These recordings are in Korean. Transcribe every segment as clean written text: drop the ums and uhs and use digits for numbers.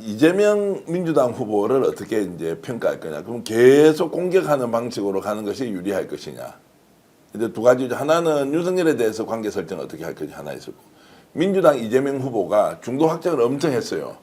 이재명 민주당 후보를 어떻게 이제 평가할 거냐. 그럼 계속 공격하는 방식으로 가는 것이 유리할 것이냐. 이제 두 가지. 하나는 윤석열에 대해서 관계 설정 어떻게 할 것이 하나 있었고, 민주당 이재명 후보가 중도 확장을 엄청 했어요.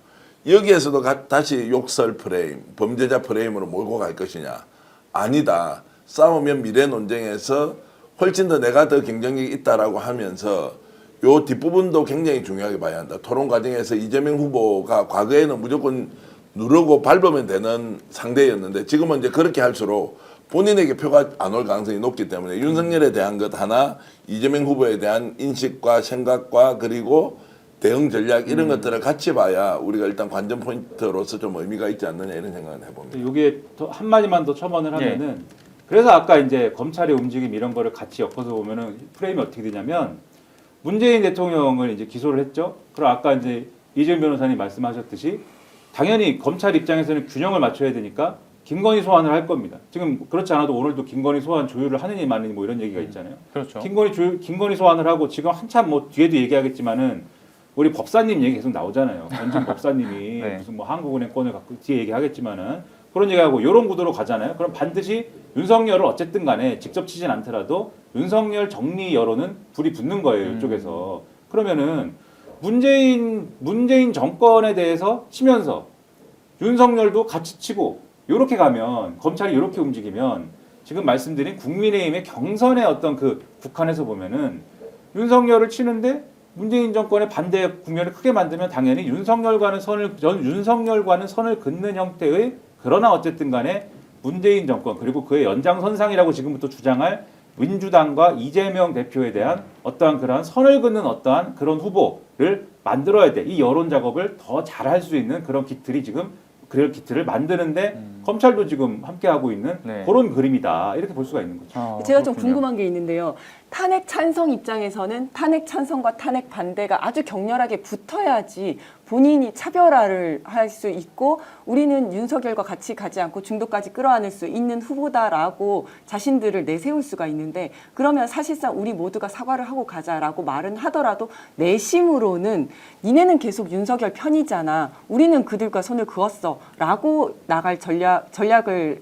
여기에서도 다시 욕설 프레임, 범죄자 프레임으로 몰고 갈 것이냐. 아니다. 싸우면 미래 논쟁에서 훨씬 더 내가 더 경쟁력이 있다라고 하면서 요 뒷부분도 굉장히 중요하게 봐야 한다. 토론 과정에서 이재명 후보가 과거에는 무조건 누르고 밟으면 되는 상대였는데 지금은 이제 그렇게 할수록 본인에게 표가 안 올 가능성이 높기 때문에 윤석열에 대한 것 하나, 이재명 후보에 대한 인식과 생각과 그리고 대응 전략 이런 것들을 같이 봐야 우리가 일단 관전 포인트로서 좀 의미가 있지 않느냐 이런 생각을 해봅니다. 이게 한마디만 더 첨언을 하면은 그래서 아까 이제 검찰의 움직임 이런 거를 같이 엮어서 보면은 프레임이 어떻게 되냐면 문재인 대통령을 이제 기소를 했죠. 그럼 아까 이제 이재용 변호사님 말씀하셨듯이 당연히 검찰 입장에서는 균형을 맞춰야 되니까 김건희 소환을 할 겁니다. 지금 그렇지 않아도 오늘도 김건희 소환 조율을 하느니 마느니 뭐 이런 얘기가 있잖아요. 그렇죠. 김건희 소환을 하고 지금 한참 뭐 뒤에도 얘기하겠지만은 우리 법사님 얘기 계속 나오잖아요. 전진 법사님이 네. 무슨 뭐 한국은행권을 갖고 뒤에 얘기하겠지만은 그런 얘기하고 이런 구도로 가잖아요. 그럼 반드시 윤석열을 어쨌든 간에 직접 치진 않더라도 윤석열 정리 여론은 불이 붙는 거예요. 이쪽에서. 그러면은 문재인 정권에 대해서 치면서 윤석열도 같이 치고 이렇게 가면 검찰이 이렇게 움직이면 지금 말씀드린 국민의힘의 경선의 어떤 그 국한에서 보면은 윤석열을 치는데 문재인 정권의 반대 국면을 크게 만들면 당연히 윤석열과는 선을 긋는 형태의 그러나 어쨌든 간에 문재인 정권 그리고 그의 연장선상이라고 지금부터 주장할 민주당과 이재명 대표에 대한 어떠한 그러한 선을 긋는 어떠한 그런 후보를 만들어야 돼. 이 여론 작업을 더 잘할 수 있는 그런 기틀이 지금 그럴 기틀을 만드는데 검찰도 지금 함께하고 있는 그런 그림이다. 이렇게 볼 수가 있는 거죠. 제가 좀 궁금한 게 있는데요. 탄핵 찬성 입장에서는 탄핵 찬성과 탄핵 반대가 아주 격렬하게 붙어야지 본인이 차별화를 할 수 있고 우리는 윤석열과 같이 가지 않고 중도까지 끌어안을 수 있는 후보다라고 자신들을 내세울 수가 있는데 그러면 사실상 우리 모두가 사과를 하고 가자라고 말은 하더라도 내심으로는 니네는 계속 윤석열 편이잖아. 우리는 그들과 손을 그었어. 라고 나갈 전략을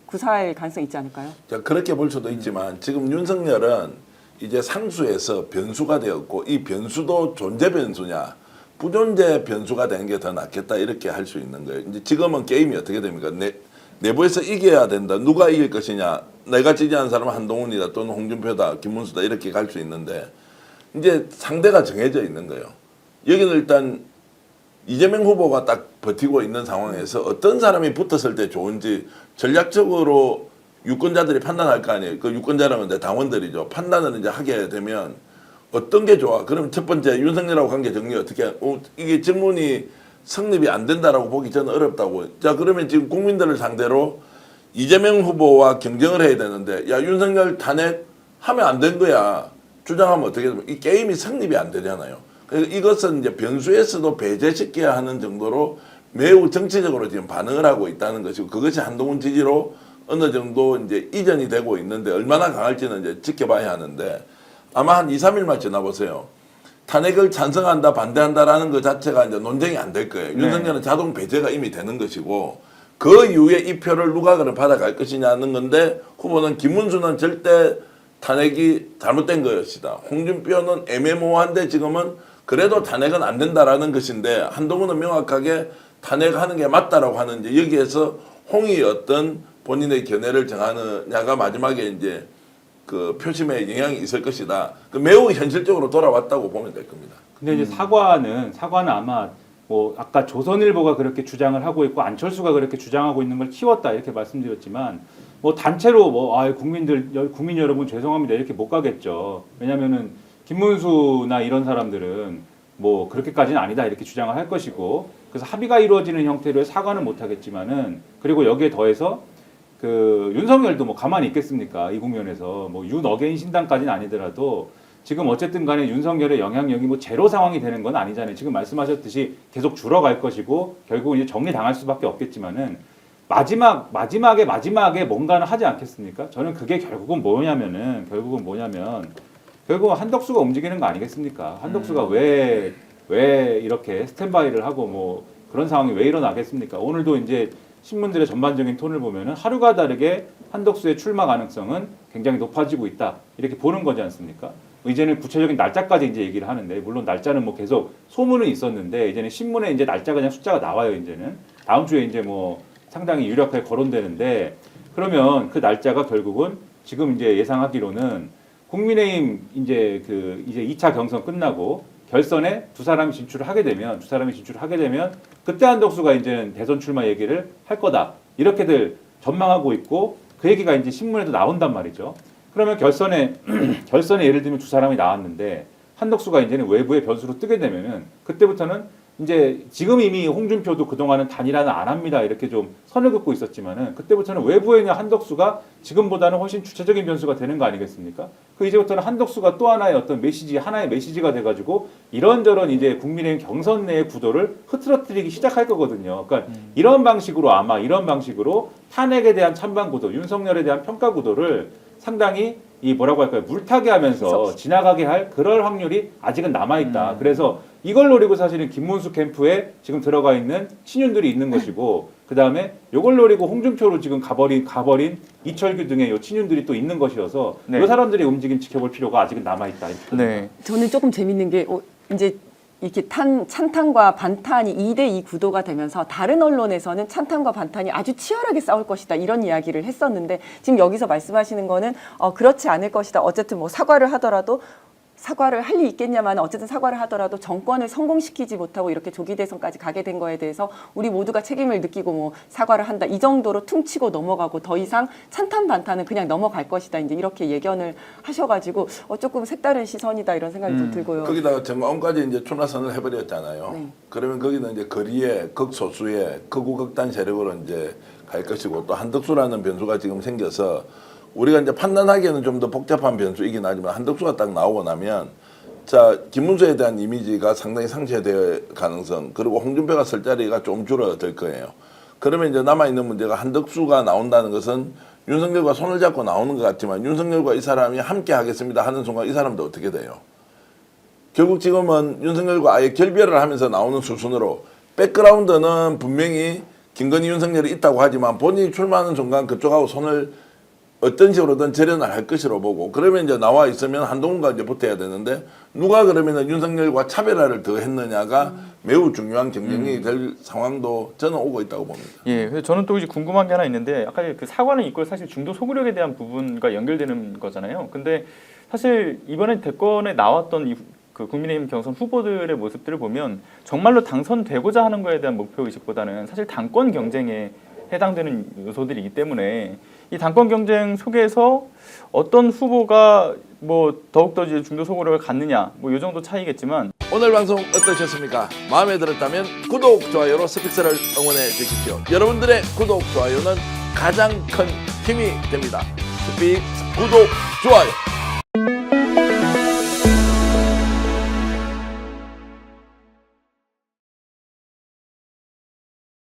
구사할 가능성이 있지 않을까요? 자, 그렇게 볼 수도 있지만 지금 윤석열은 이제 상수에서 변수가 되었고 이 변수도 존재 변수냐 부존재 변수가 되는 게 더 낫겠다 이렇게 할 수 있는 거예요. 이제 지금은 게임이 어떻게 됩니까? 내부에서 이겨야 된다. 누가 이길 것이냐. 내가 지지하는 사람은 한동훈이다 또는 홍준표다 김문수다 이렇게 갈 수 있는데 이제 상대가 정해져 있는 거예요. 여기는 일단 이재명 후보가 딱 버티고 있는 상황에서 어떤 사람이 붙었을 때 좋은지 전략적으로 유권자들이 판단할 거 아니에요. 그 유권자라면 이제 당원들이죠. 판단을 이제 하게 되면 어떤 게 좋아? 그럼 첫 번째 윤석열하고 관계 정리 어떻게? 이게 질문이 성립이 안 된다라고 보기 저는 어렵다고. 자 그러면 지금 국민들을 상대로 이재명 후보와 경쟁을 해야 되는데 야 윤석열 탄핵하면 안 된 거야. 주장하면 어떻게 되면 이 게임이 성립이 안 되잖아요. 그래서 이것은 이제 변수에서도 배제시켜야 하는 정도로 매우 정치적으로 지금 반응을 하고 있다는 것이고 그것이 한동훈 지지로 어느 정도 이제 이전이 되고 있는데 얼마나 강할지는 이제 지켜봐야 하는데 아마 한 2, 3일만 지나보세요. 탄핵을 찬성한다 반대한다라는 것 자체가 이제 논쟁이 안 될 거예요. 윤석열은 자동 배제가 이미 되는 것이고 그 이후에 이 표를 누가 그럼 받아갈 것이냐는 건데 후보는 김문수는 절대 탄핵이 잘못된 것이다. 홍준표는 애매모호한데 지금은 그래도 탄핵은 안 된다라는 것인데 한동훈은 명확하게 탄핵하는 게 맞다라고 하는데 여기에서 홍이 어떤 본인의 견해를 정하느냐가 마지막에 이제 그 표심에 영향이 있을 것이다. 그 매우 현실적으로 돌아왔다고 보면 될 겁니다. 근데 이제 사과는 아마 뭐 아까 조선일보가 그렇게 주장을 하고 있고 안철수가 그렇게 주장하고 있는 걸 키웠다 이렇게 말씀드렸지만 뭐 단체로 국민 여러분 죄송합니다 이렇게 못 가겠죠. 왜냐면은 김문수나 이런 사람들은 뭐 그렇게까지는 아니다 이렇게 주장을 할 것이고 그래서 합의가 이루어지는 형태로의 사과는 못 하겠지만은 그리고 여기에 더해서 그 윤석열도 뭐 가만히 있겠습니까? 이 국면에서 뭐 윤어게인 신당까지는 아니더라도 지금 어쨌든 간에 윤석열의 영향력이 뭐 제로 상황이 되는 건 아니잖아요. 지금 말씀하셨듯이 계속 줄어갈 것이고 결국은 이제 정리당할 수밖에 없겠지만은 마지막에 뭔가는 하지 않겠습니까? 저는 그게 결국은 뭐냐면 결국은 한덕수가 움직이는 거 아니겠습니까? 한덕수가 왜 이렇게 스탠바이를 하고 뭐 그런 상황이 왜 일어나겠습니까? 오늘도 이제 신문들의 전반적인 톤을 보면은 하루가 다르게 한덕수의 출마 가능성은 굉장히 높아지고 있다. 이렇게 보는 거지 않습니까? 이제는 구체적인 날짜까지 이제 얘기를 하는데, 물론 날짜는 뭐 계속 소문은 있었는데 이제는 신문에 이제 날짜가 그냥 숫자가 나와요. 이제는 다음 주에 이제 뭐 상당히 유력하게 거론되는데, 그러면 그 날짜가 결국은 지금 이제 예상하기로는 국민의힘 이제 이제 2차 경선 끝나고 결선에 두 사람이 진출을 하게 되면 그때 한덕수가 이제는 대선 출마 얘기를 할 거다. 이렇게들 전망하고 있고, 그 얘기가 이제 신문에도 나온단 말이죠. 그러면 결선에 예를 들면 두 사람이 나왔는데 한덕수가 이제는 외부의 변수로 뜨게 되면은 그때부터는 이제 지금 이미 홍준표도 그동안은 단일화는 안 합니다. 이렇게 좀 선을 긋고 있었지만은 그때부터는 외부에 있는 한덕수가 지금보다는 훨씬 주체적인 변수가 되는 거 아니겠습니까? 그 이제부터는 한덕수가 또 하나의 어떤 하나의 메시지가 돼가지고 이런저런 이제 국민의힘 경선 내의 구도를 흐트러뜨리기 시작할 거거든요. 그러니까 이런 방식으로 탄핵에 대한 찬반 구도, 윤석열에 대한 평가 구도를 상당히 뭐라고 할까요? 물타기 하면서 지나가게 할 그럴 확률이 아직은 남아있다. 그래서 이걸 노리고 사실은 김문수 캠프에 지금 들어가 있는 친윤들이 있는 것이고, 그 다음에 이걸 노리고 홍준표로 지금 가버린 이철규 등의 요 친윤들이 또 있는 것이어서 네. 이 사람들의 움직임 지켜볼 필요가 아직은 남아있다. 네. 저는 조금 재밌는 게 이제 이렇게 찬탄과 반탄이 2대2 구도가 되면서 다른 언론에서는 찬탄과 반탄이 아주 치열하게 싸울 것이다 이런 이야기를 했었는데, 지금 여기서 말씀하시는 거는 그렇지 않을 것이다. 어쨌든 뭐 사과를 할 리 있겠냐만 어쨌든 사과를 하더라도 정권을 성공시키지 못하고 이렇게 조기 대선까지 가게 된 거에 대해서 우리 모두가 책임을 느끼고 뭐 사과를 한다 이 정도로 퉁치고 넘어가고 더 이상 찬탄 반탄은 그냥 넘어갈 것이다 이제 이렇게 예견을 하셔가지고 조금 색다른 시선이다 이런 생각이 좀 들고요. 거기다가 정광훈까지 이제 출마선을 해버렸잖아요. 네. 그러면 거기는 이제 거리에 극소수의 극우극단 세력으로 이제 갈 것이고, 또 한덕수라는 변수가 지금 생겨서 우리가 이제 판단하기에는 좀 더 복잡한 변수이긴 하지만 한덕수가 딱 나오고 나면 자 김문수에 대한 이미지가 상당히 상쇄될 가능성, 그리고 홍준표가 설 자리가 좀 줄어들 거예요. 그러면 이제 남아있는 문제가 한덕수가 나온다는 것은 윤석열과 손을 잡고 나오는 것 같지만 윤석열과 이 사람이 함께 하겠습니다 하는 순간 이 사람도 어떻게 돼요? 결국 지금은 윤석열과 아예 결별을 하면서 나오는 수순으로 백그라운드는 분명히 김건희 윤석열이 있다고 하지만 본인이 출마하는 순간 그쪽하고 손을 어떤 식으로든 절연을 할 것으로 보고, 그러면 이제 나와 있으면 한동훈과 이제 붙어야 되는데 누가 그러면 윤석열과 차별화를 더 했느냐가 매우 중요한 경쟁이 될 상황도 저는 오고 있다고 봅니다. 예, 그래서 저는 또 이제 궁금한 게 하나 있는데, 아까 그 사과는 이걸 사실 중도 소구력에 대한 부분과 연결되는 거잖아요. 근데 사실 이번에 대권에 나왔던 그 국민의힘 경선 후보들의 모습들을 보면 정말로 당선되고자 하는 거에 대한 목표 의식보다는 사실 당권 경쟁에 해당되는 요소들이기 때문에 이 당권 경쟁 속에서 어떤 후보가 뭐 더욱더 이제 중도 소구력을 갖느냐 뭐 이 정도 차이겠지만, 오늘 방송 어떠셨습니까? 마음에 들었다면 구독, 좋아요로 스픽스를 응원해 주십시오. 여러분들의 구독, 좋아요는 가장 큰 힘이 됩니다. 스픽스 구독, 좋아요.